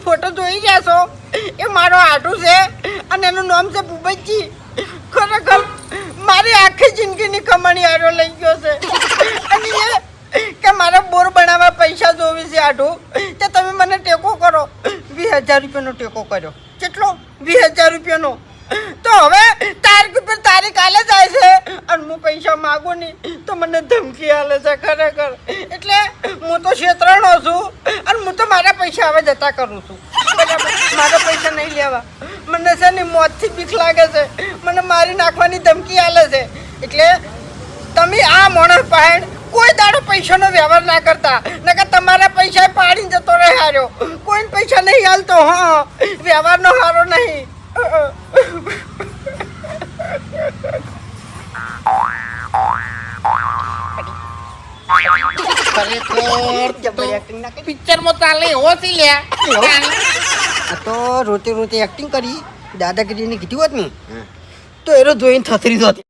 Photo જોઈ રહ્યા છો એ મારો આટું છે અને એનું નામ છે ભૂપતજી. ખરેખર મારી આખી જિંદગીની કમાણી આરો લઈ ગયો છે અને એ કે મારે બોર બનાવવા પૈસા જોવી છે આટું તે તમે મને ટેકો કરો. 20,000 રૂપિયાનો ટેકો કર્યો. કેટલો? 20,000 રૂપિયાનો. તો હવે તારીખ ઉપર તારીખ આલે જાય છે અને હું પૈસા માગું નહીં તો મને ધમકી આલે છે. ખરેખર એટલે હું તો ક્ષેત્રનો છું અને હું તો મારા પૈસા હવે જતા કરું છું. મારા પૈસા નહીં લેવા. મને છે ને મોતથી બીક લાગે છે. મને મારી નાખવાની ધમકી આલે છે. એટલે તમે આ માણસ પાસે કોઈ દાડો પૈસાનો વ્યવહાર ના કરતા, નકર તમારા પૈસા પાડીને જતો રહે હાર્યો. કોઈ પૈસા નહીં હાલતો. હા, વ્યવહારનો હારો નહીં. પિક્ચર માં ચાલે એવો છે લ્યા. આ તો રોતે રોતે એક્ટિંગ કરી દાદાગીરીને કીધી હોત ને તો એનો જોઈને થથરી જોતી.